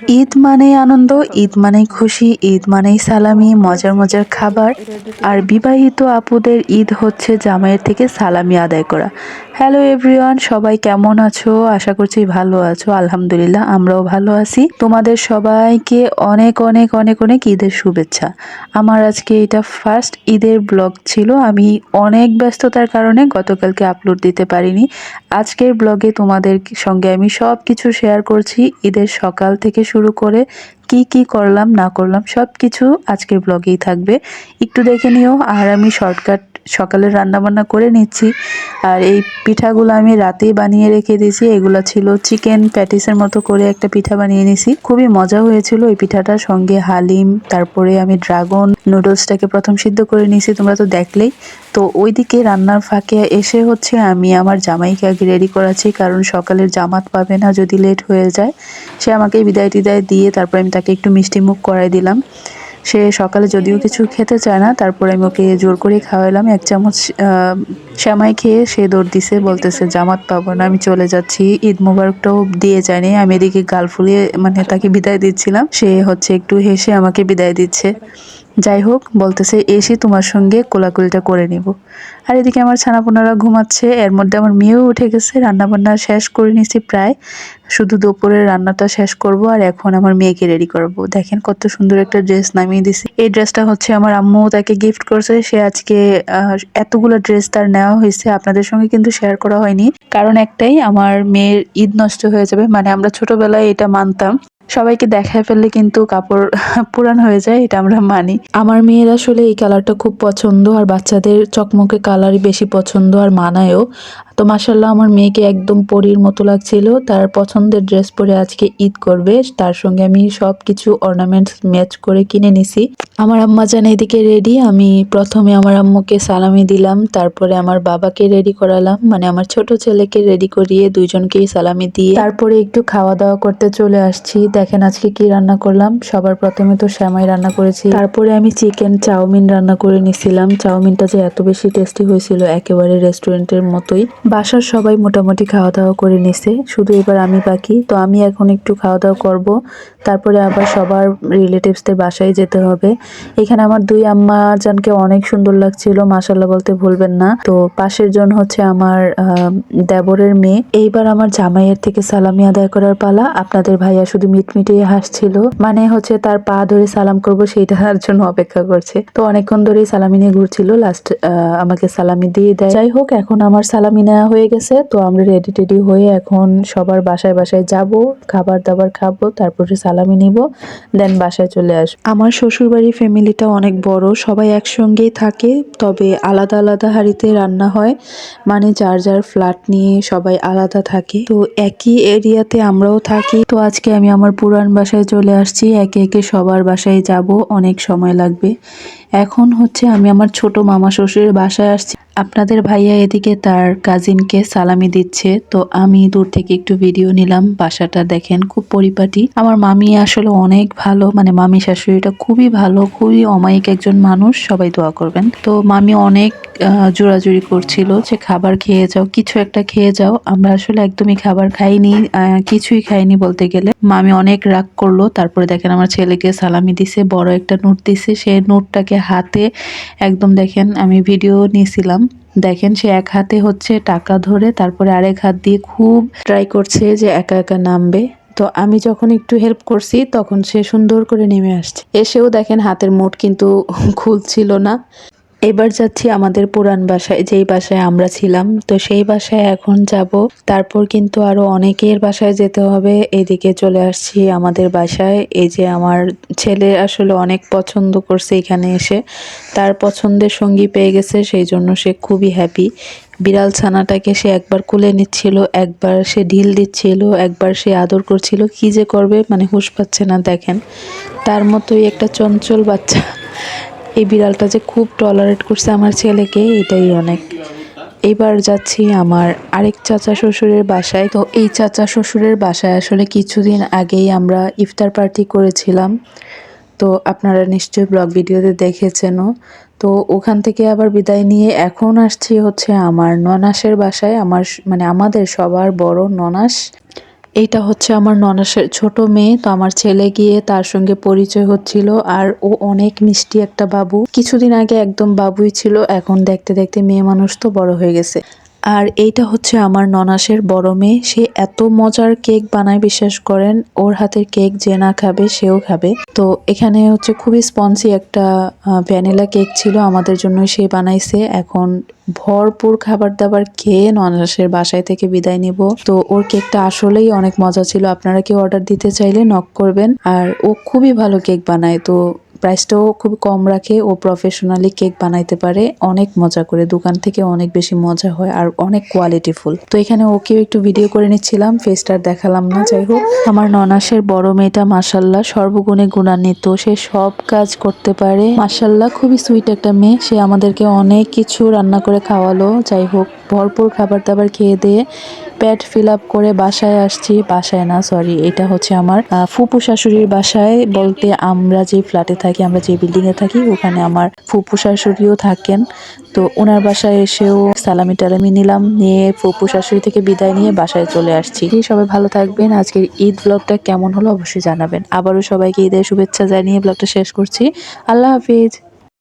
ঈদ মানেই আনন্দ, ঈদ মানেই খুশি, ঈদ মানেই সালামি, মজার মজার খাবার। আর বিবাহিত আপুদের ঈদ হচ্ছে জামাইয়ের থেকে সালামি আদায় করা। হ্যালো এভরিওয়ান, সবাই কেমন আছো? আশা করছি ভালো আছো। আলহামদুলিল্লাহ, আমরাও ভালো আছি। তোমাদের সবাইকে অনেক অনেক অনেক অনেক ঈদের শুভেচ্ছা। আমার আজকে এটা ফার্স্ট ঈদের ব্লগ ছিল। আমি অনেক ব্যস্ততার কারণে গতকালকে আপলোড দিতে পারিনি। আজকের ব্লগে তোমাদের সঙ্গে আমি সব কিছু শেয়ার করছি। ঈদের সকাল থেকে শুরু করে কি কি করলাম না করলাম সব কিছু আজকের ব্লগেই থাকবে, একটু দেখে নিও। আর আমি শর্টকাট সকালের রান্নাবান্না করে নিচ্ছি। আর এই পিঠাগুলো আমি রাতেই বানিয়ে রেখে দিয়েছি। এগুলো ছিল চিকেন প্যাটিসের মতো করে একটা পিঠা বানিয়ে নিয়েছি, খুবই মজা হয়েছিল এই পিঠাটার সঙ্গে হালিম। তারপরে আমি ড্রাগন নুডলসটাকে প্রথম সিদ্ধ করে নিয়েছি, তোমরা তো দেখলেই। তো ওইদিকে রান্নার ফাঁকে এসে হচ্ছে আমি আমার জামাইকে আগে রেডি করাচ্ছি, কারণ সকালের জামাত পাবে না যদি লেট হয়ে যায়। সে আমাকে বিদায় টিদায় দিয়ে তারপর আমি তাকে একটু মিষ্টি মুখ করাই দিলাম। সে সকালে যদিও কিছু খেতে চায় না, তারপরে আমি ওকে জোর করে খাওয়ালাম। 1 চামচ সেমাই খেয়ে সে দৌড় দিছে, বলতেছে জামাত পাবো না, আমি চলে যাচ্ছি। ঈদ মোবারকটাও দিয়ে যায়নি, আমি এদিকে গাল ফুলিয়ে মানে তাকে বিদায় দিচ্ছিলাম। সে হচ্ছে একটু হেসে আমাকে বিদায় দিচ্ছে। যাই হোক, বলতেছে এসে তোমার সঙ্গে কোলাকুলিটা করে নিব। আর এদিকে আমার ছানাপোনারা ঘুমাচ্ছে, এর মধ্যে আমার মেয়েও উঠে গেছে। রান্নাবান্না শেষ করে নিয়েছি প্রায়, শুধু দুপুরের রান্নাটা শেষ করব। আর এখন আমার মেয়েকে রেডি করব। দেখেন কত সুন্দর একটা ড্রেস নামিয়ে দিছি। এই ড্রেসটা হচ্ছে আমার আম্মু তাকে গিফট করছে। সে আজকে এতগুলো ড্রেস তার নেওয়া হয়েছে, আপনাদের সঙ্গে কিন্তু শেয়ার করা হয়নি, কারণ একটাই, আমার মেয়ের ঈদ নষ্ট হয়ে যাবে। মানে আমরা ছোটবেলায় এটা মানতাম, সবাইকে দেখায় ফেললে কিন্তু কাপড় পুরান হয়ে যায়, এটা আমরা মানি। আমার মেয়ের আসলে এই কালারটা খুব পছন্দ, আর বাচ্চাদের চকমকে কালারই বেশি পছন্দ আর মানায়ও। তো মাশাল্লাহ, আমার মেয়েকে একদম পরীর মতো লাগছিল। তার পছন্দের ড্রেস পরে আজকে ঈদ করবে, তার সঙ্গে আমি সব কিছু অর্নামেন্টস ম্যাচ করে কিনে নিছি। আমার আম্মা জান এদিকে রেডি। আমি প্রথমে আমার আম্মুকে সালামি দিলাম, তারপরে আমার বাবাকে রেডি করালাম, মানে আমার ছোট ছেলেকে রেডি করিয়ে দুইজনকেই সালামি দিয়ে তারপরে একটু খাওয়া দাওয়া করতে চলে আসছি। দেখেন আজকে কি রান্না করলাম। সবার প্রথমে তো সেমাই রান্না করেছি, তারপরে আমি চিকেন চাউমিন রান্না করে নিছিলাম। চাউমিনটা যে এত বেশি টেস্টি হয়েছিল, একেবারে রেস্টুরেন্টের মতোই। বাসার সবাই মোটামুটি খাওয়া দাওয়া করে নিছে, শুধু এবার আমি বাকি। তো আমি এখন একটু খাওয়া দাওয়া করব, তারপরে আবার সবার রিলেটিভসদের বাসায় যেতে হবে। এখানে আমার দুই আম্মা জানকে অনেক সুন্দর লাগছিল, মাশাল্লাহ বলতে ভুলবেন না। তো পাশের জন হচ্ছে আমার দেবরের মেয়ে। এইবার আমার জামাইয়ের থেকে সালামি আদায় করার পালা। আপনাদের ভাইয়া শুধু মিটমিটিয়ে হাসছিল, মানে হচ্ছে তার পা ধরে সালাম করব সেইটার জন্য অপেক্ষা করছে। তো অনেকক্ষণ ধরেই সালামি নিয়ে ঘুরছিল, লাস্ট আমাকে সালামি দিয়ে দেয়। যাই হোক, এখন আমার সালামি নেওয়া হয়ে গেছে। তো আমরা রেডি টেডি হয়ে এখন সবার বাসায় বাসায় যাব, খাবার দাবার খাবো, তারপরে সালামি নিব, দেন বাসায় চলে আসবো। আমার শ্বশুরবাড়ির ফ্যামিলিটা অনেক বড়, সবাই একসঙ্গেই থাকে, তবে আলাদা আলাদা হাঁড়িতে রান্না হয়, মানে যার যার ফ্ল্যাট নিয়ে সবাই আলাদা থাকে। তো একই এরিয়াতে আমরাও থাকি। তো আজকে আমি আমার পুরান বাসায় চলে আসছি, একে একে সবার বাসায় যাব, অনেক সময় লাগবে। এখন হচ্ছে আমি আমার ছোট মামা শ্বশুরের বাসায় আসছি। আপনাদের ভাইয়া এদিকে তার কাজিনকে সালামি দিচ্ছে, তো আমি দূর থেকে একটু ভিডিও নিলাম। বাসাটা দেখেন খুব পরিপাটি। আমার মামি আসলে অনেক ভালো, মানে মামি শাশুড়িটা খুবই ভালো, খুবই অমায়িক একজন মানুষ, সবাই দোয়া করবেন। তো মামি অনেক জোরাজুরি করছিল যে খাবার খেয়ে যাও, কিছু একটা খেয়ে যাও। আমরা আসলে একদমই খাবার খাইনি, কিছুই খাইনি বলতে গেলে। মামি অনেক রাগ করলো। তারপরে দেখেন আমার ছেলেকে সালামি দিছে, বড় একটা নোট দিছে, সে নোটটাকে হাতে একদম, দেখেন আমি ভিডিও নিয়েছিলাম, দেখেন সে এক হাতে হচ্ছে টাকা ধরে, তারপরে আরেক হাত দিয়ে খুব ট্রাই করছে যে একা একা নামবে। তো আমি যখন একটু হেল্প করছি তখন সে সুন্দর করে নেমে আসছে। এসেও দেখেন হাতের মুঠ কিন্তু খুলছিল না। এবার যাচ্ছি আমাদের পুরান বাসায়, যেই বাসায় আমরা ছিলাম। তো সেই বাসায় এখন যাব, তারপর কিন্তু আরো অনেকের বাসায় যেতে হবে। এদিকে চলে আসছি আমাদের বাসায়। এই যে আমার ছেলে আসলে অনেক পছন্দ করছে এখানে এসে, তার পছন্দের সঙ্গী পেয়ে গেছে, সেই জন্য সে খুবই হ্যাপি। বিড়াল ছানাটাকে সে একবার কোলে নিচ্ছিল, একবার সে ঢিল দিচ্ছিল, একবার সে আদর করছিল, কি যে করবে মানে হুঁশ পাচ্ছে না। দেখেন তার মতোই একটা চঞ্চল বাচ্চা। এই বিড়ালটা যে খুব টলারেট করছে আমার ছেলেকে, এটাই অনেক। এবার যাচ্ছি আমার আরেক চাচা শ্বশুরের বাসায়। তো এই চাচা শ্বশুরের বাসায় আসলে কিছুদিন আগেই আমরা ইফতার পার্টি করেছিলাম, তো আপনারা নিশ্চয়ই ব্লগ ভিডিওতে দেখেছেনও। তো ওখান থেকে আবার বিদায় নিয়ে এখন আসছি হচ্ছে আমার ননাসের বাসায়, আমার মানে আমাদের সবার বড় ননাস। এইটা হচ্ছে আমার ননাসের ছোট মেয়ে। তো আমার ছেলে গিয়ে তার সঙ্গে পরিচয় হচ্ছিল, আর ও অনেক মিষ্টি একটা বাবু। কিছুদিন আগে একদম বাবুই ছিল, এখন দেখতে দেখতে মেয়ে মানুষ তো বড় হয়ে গেছে। আর এইটা হচ্ছে আমার ননাসের বড় মেয়ে। সে এত মজার কেক বানায়, বিশ্বাস করেন, ওর হাতের কেক যে না খাবে সেও খাবে। তো এখানে হচ্ছে খুবই স্পঞ্জি একটা ভ্যানিলা কেক ছিল, আমাদের জন্য সে বানাইছে। এখন ভরপুর খাবার দাবার খেয়ে ননাসের বাসায় থেকে বিদায় নিব। তো ওর কেকটা আসলেই অনেক মজা ছিল। আপনারা কেউ অর্ডার দিতে চাইলে নক করবেন। আর ও খুবই ভালো কেক বানায়, তো প্রাইসটাও খুব কম রাখে। ও প্রফেশনালি কেক বানাইতে পারে, অনেক মজা করে, দোকান থেকে অনেক বেশি মজা হয় আর অনেক কোয়ালিটিফুল। তো এখানে ওকেও একটু ভিডিও করে নিচ্ছিলাম, ফেসটা দেখালাম না। যাই হোক, আমার ননাসের বড় মেয়েটা মাশাল্লাহ সর্বগুণে গুণান্বিত, সে সব কাজ করতে পারে। মাশাল্লাহ খুবই সুইট একটা মেয়ে। সে আমাদেরকে অনেক কিছু রান্না করে খাওয়ালো। যাই হোক, ভরপুর খাবার দাবার খেয়ে দিয়ে পেট ফিল আপ করে বাসায় আসছি। বাসায় না, সরি, এটা হচ্ছে আমার ফুপু শাশুড়ির বাসায়। বলতে আমরা যে ফ্ল্যাটে থাকি, আমরা যে বিল্ডিং এ থাকি, ওখানে আমার ফুপু শাশুড়িও থাকেন। তো ওনার বাসায় এসেও সালামি টালামি নিলাম, নিয়ে ফুপু শাশুড়ি থেকে বিদায় নিয়ে বাসায় চলে আসছি। সবাই ভালো থাকবেন। আজকের ঈদ ব্লগটা কেমন হলো অবশ্যই জানাবেন। আবারও সবাইকে ঈদের শুভেচ্ছা জানিয়ে ব্লগটা শেষ করছি। আল্লাহ হাফিজ।